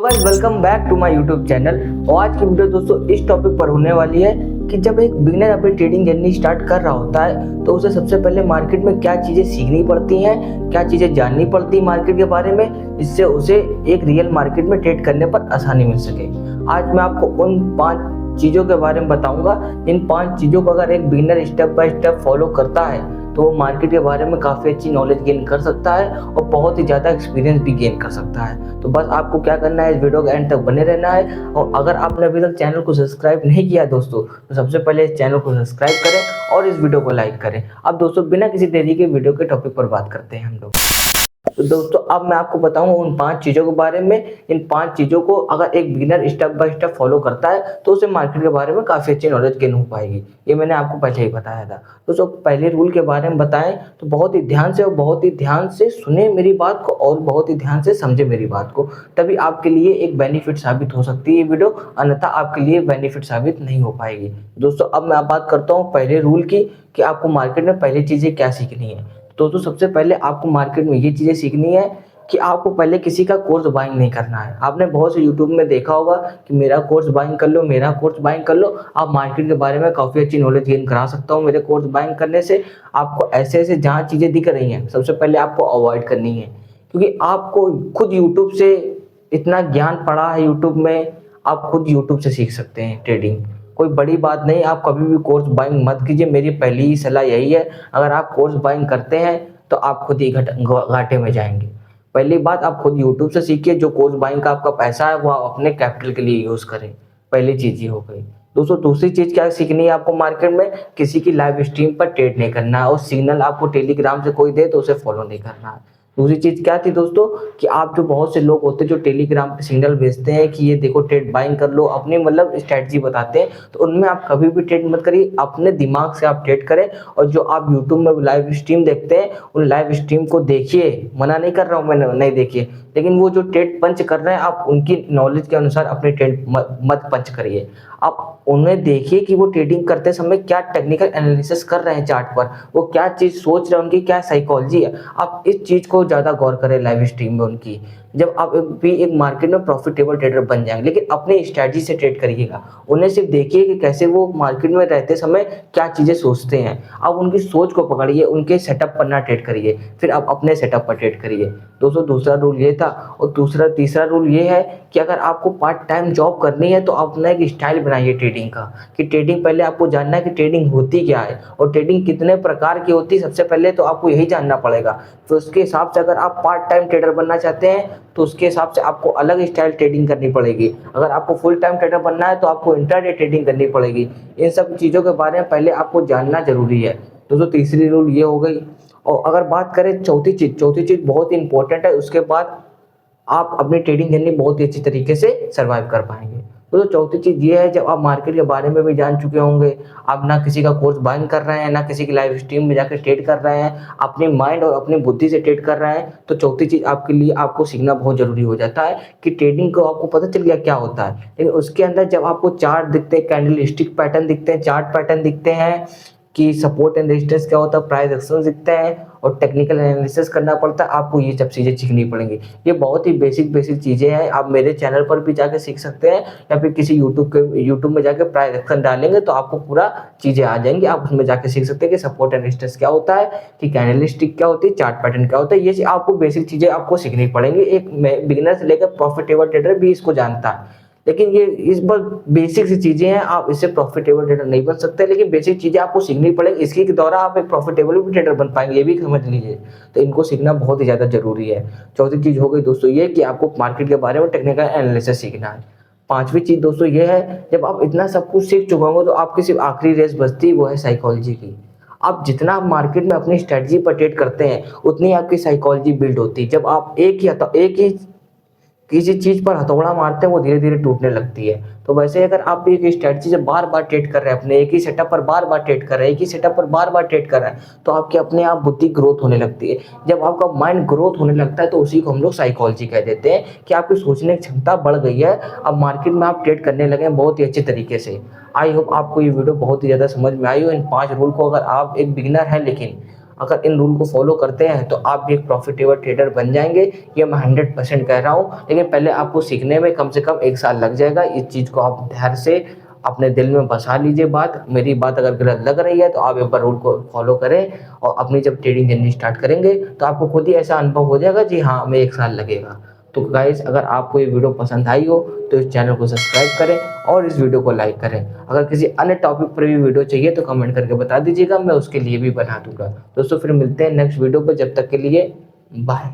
Guys welcome back to my YouTube channel. और आज की वीडियो दोस्तों इस टॉपिक पर होने वाली है कि जब एक बिगिनर अपनी ट्रेडिंग जर्नी स्टार्ट कर रहा होता है तो उसे सबसे पहले मार्केट में क्या चीज़ें सीखनी पड़ती हैं, क्या चीज़ें जाननी पड़ती हैं मार्केट के बारे में, जिससे उसे एक रियल मार्केट में ट्रेड करने पर आसानी मिल सके। आज मैं आपको उन 5 चीज़ों के बारे में बताऊंगा। इन 5 चीज़ों को अगर एक beginner step by step follow करता है तो वो मार्केट के बारे में काफ़ी अच्छी नॉलेज गेन कर सकता है और बहुत ही ज़्यादा एक्सपीरियंस भी गेन कर सकता है। तो बस आपको क्या करना है, इस वीडियो के एंड तक बने रहना है। और अगर आपने अभी तक चैनल को सब्सक्राइब नहीं किया दोस्तों, तो सबसे पहले इस चैनल को सब्सक्राइब करें और इस वीडियो को लाइक करें। अब दोस्तों बिना किसी देरी के वीडियो के टॉपिक पर बात करते हैं हम लोग। तो दोस्तों अब मैं आपको बताऊंगा उन 5 चीज़ों के बारे में। इन 5 चीज़ों को अगर एक beginner step by step follow करता है तो उसे मार्केट के बारे में काफ़ी अच्छी नॉलेज गेन हो पाएगी। ये मैंने आपको पहले ही बताया था। दोस्तों पहले रूल के बारे में बताएं तो बहुत ही ध्यान से और बहुत ही ध्यान से सुने मेरी बात को और बहुत ही ध्यान से समझे मेरी बात को, तभी आपके लिए एक बेनिफिट साबित हो सकती है ये वीडियो, अन्यथा आपके लिए बेनिफिट साबित नहीं हो पाएगी। दोस्तों अब मैं बात करता हूँ पहले रूल की कि आपको मार्केट में पहली चीज़ें क्या सीखनी है। दोस्तों सबसे पहले आपको मार्केट में ये चीज़ें सीखनी है कि आपको पहले किसी का कोर्स बाइंग नहीं करना है। आपने बहुत से यूट्यूब में देखा होगा कि मेरा कोर्स बाइंग कर लो, मेरा कोर्स बाइंग कर लो, आप मार्केट के बारे में काफ़ी अच्छी नॉलेज गेन करा सकता हूँ मेरे कोर्स बाइंग करने से। आपको ऐसे ऐसे जहाँ चीज़ें दिख रही हैं सबसे पहले आपको अवॉइड करनी है, क्योंकि आपको खुद यूट्यूब से इतना ज्ञान पड़ा है यूट्यूब में, आप खुद यूट्यूब से सीख सकते हैं ट्रेडिंग। कोई बड़ी बात नहीं, आप कभी भी कोर्स बाइंग मत कीजिए। मेरी पहली ही सलाह यही है, अगर आप कोर्स बाइंग करते हैं तो आप खुद ही घाटे में जाएंगे। पहली बात, आप खुद यूट्यूब से सीखिए। जो कोर्स बाइंग का आपका पैसा है वो आप अपने कैपिटल के लिए यूज़ करें। पहली चीज़ ये हो गई। दोस्तों दूसरी चीज़ क्या सीखनी है आपको मार्केट में, किसी की लाइव स्ट्रीम पर ट्रेड नहीं करना है और सिग्नल आपको टेलीग्राम से कोई दे तो उसे फॉलो नहीं करना है। दूसरी चीज़ क्या थी दोस्तों कि आप जो बहुत से लोग होते हैं जो टेलीग्राम पे सिग्नल भेजते हैं कि ये देखो ट्रेड बाइंग कर लो, अपनी मतलब स्ट्रैटेजी बताते हैं, तो उनमें आप कभी भी ट्रेड मत करिए। अपने दिमाग से आप ट्रेड करें। और जो आप यूट्यूब में लाइव स्ट्रीम देखते हैं उन लाइव स्ट्रीम को देखिए, मना नहीं कर रहा हूँ मैं, नहीं देखिए, लेकिन वो जो ट्रेड पंच कर रहे हैं आप उनकी नॉलेज के अनुसार अपनी ट्रेड मत पंच करिए। आप उन्हें देखिए कि वो ट्रेडिंग करते समय क्या टेक्निकल एनालिसिस कर रहे हैं चार्ट पर, वो क्या चीज़ सोच रहे हैं, उनकी क्या साइकोलॉजी है। आप इस चीज़ को ज़्यादा गौर करें लाइव स्ट्रीम में उनकी, जब आप भी एक मार्केट में प्रॉफिटेबल ट्रेडर बन जाएंगे। लेकिन अपने स्ट्रैटेजी से ट्रेड करिएगा, उन्हें सिर्फ देखिए कि कैसे वो मार्केट में रहते समय क्या चीज़ें सोचते हैं। आप उनकी सोच को पकड़िए, उनके सेटअप पर ना ट्रेड करिए, फिर आप अपने सेटअप पर ट्रेड करिए। दोस्तों दूसरा रूल ये था। और तीसरा रूल ये है कि अगर आपको पार्ट टाइम जॉब करनी है तो आप अपना एक स्टाइल बनाइए ट्रेडिंग का, कि ट्रेडिंग पहले आपको जानना है कि ट्रेडिंग होती क्या है और ट्रेडिंग कितने प्रकार की होती है। सबसे पहले तो आपको यही जानना पड़ेगा। तो उसके हिसाब से अगर आप पार्ट टाइम ट्रेडर बनना चाहते हैं तो उसके हिसाब से आपको अलग स्टाइल ट्रेडिंग करनी पड़ेगी। अगर आपको फुल टाइम ट्रेडर बनना है तो आपको इंट्राडे ट्रेडिंग करनी पड़ेगी। इन सब चीज़ों के बारे में पहले आपको जानना जरूरी है। दोस्तों तीसरी रूल ये हो गई। और अगर बात करें चौथी चीज़ बहुत ही इंपॉर्टेंट है, उसके बाद आप अपनी ट्रेडिंग जर्नी बहुत ही अच्छी तरीके से सर्वाइव कर पाएंगे। तो चौथी चीज़ ये है, जब आप मार्केट के बारे में भी जान चुके होंगे, आप ना किसी का कोर्स बाइंग कर रहे हैं, ना किसी की लाइव स्ट्रीम में जाकर ट्रेड कर रहे हैं, अपने माइंड और अपनी बुद्धि से ट्रेड कर रहे हैं, तो चौथी चीज़ आपके लिए आपको सीखना बहुत ज़रूरी हो जाता है कि ट्रेडिंग को आपको पता चल गया क्या होता है, लेकिन उसके अंदर जब आपको चार्ट दिखते हैं, कैंडल स्टिक पैटर्न दिखते हैं, चार्ट पैटर्न दिखते हैं कि सपोर्ट एंड रेजिस्टेंस क्या होता है, प्राइस एक्शन दिखते हैं और टेक्निकल एनालिसिस करना पड़ता है, आपको ये सब चीज़ें सीखनी पड़ेंगी। ये बहुत ही बेसिक चीज़ें हैं। आप मेरे चैनल पर भी जाके सीख सकते हैं या फिर किसी यूट्यूब में जाके प्राइस एक्शन डालेंगे तो आपको पूरा चीज़ें आ जाएंगी। आप उसमें जाके सीख सकते हैं कि सपोर्ट एंड रेजिस्टेंस क्या होता है, कि कैंडल स्टिक क्या होती है, चार्ट पैटर्न क्या होता है। ये आपको बेसिक चीज़ें आपको सीखनी पड़ेंगी। एक बिगिनर से लेकर प्रॉफिटेबल ट्रेडर भी इसको जानता है, लेकिन ये इस पर बेसिक सी चीज़ें हैं। आप इससे प्रॉफिटेबल ट्रेडर नहीं बन सकते, लेकिन बेसिक चीज़ें आपको सीखनी पड़ेगी। इसके द्वारा आप एक प्रॉफिटेबल भी ट्रेडर बन पाएंगे, ये भी समझ लीजिए। तो इनको सीखना बहुत ही ज़्यादा जरूरी है। चौथी चीज़ हो गई दोस्तों ये कि आपको मार्केट के बारे में टेक्निकल एनालिसिस सीखना है। पांचवी चीज़ दोस्तों ये है, जब आप इतना सब कुछ सीख चुके होंगे तो आपकी सिर्फ आखिरी रेस बचती है, वो है साइकोलॉजी की। आप जितना आप मार्केट में अपनी स्ट्रेटजी पर ट्रेड करते हैं उतनी आपकी साइकोलॉजी बिल्ड होती है। जब आप एक ही किसी चीज़ पर हथौड़ा मारते हैं वो धीरे धीरे टूटने लगती है। तो वैसे अगर आप भी एक स्ट्रेटजी से बार बार ट्रेड कर रहे हैं, अपने एक ही सेटअप पर बार बार ट्रेड कर रहे हैं, एक ही सेटअप पर बार बार ट्रेड कर रहे हैं, तो आपकी अपने आप बुद्धि ग्रोथ होने लगती है। जब आपका माइंड ग्रोथ होने लगता है तो उसी को हम लोग साइकोलॉजी कह देते हैं कि आपकी सोचने की क्षमता बढ़ गई है। अब मार्केट में आप ट्रेड करने लगे हैं बहुत ही अच्छे तरीके से। आई होप आपको ये वीडियो बहुत ही ज़्यादा समझ में आई हो। इन 5 रूल को अगर आप एक बिगिनर हैं लेकिन अगर इन रूल को फॉलो करते हैं तो आप भी एक प्रॉफिटेबल ट्रेडर बन जाएंगे, ये मैं 100% कह रहा हूँ। लेकिन पहले आपको सीखने में कम से कम 1 साल लग जाएगा। इस चीज़ को आप धैर्य से अपने दिल में बसा लीजिए। मेरी बात अगर गलत लग रही है तो आप एक बार रूल को फॉलो करें, और अपनी जब ट्रेडिंग जर्नी स्टार्ट करेंगे तो आपको खुद ही ऐसा अनुभव हो जाएगा, जी हाँ हमें 1 साल लगेगा। तो गाइस, अगर आपको ये वीडियो पसंद आई हो तो इस चैनल को सब्सक्राइब करें और इस वीडियो को लाइक करें। अगर किसी अन्य टॉपिक पर भी वीडियो चाहिए तो कमेंट करके बता दीजिएगा, मैं उसके लिए भी बना दूंगा। दोस्तों फिर मिलते हैं नेक्स्ट वीडियो पर, जब तक के लिए बाय।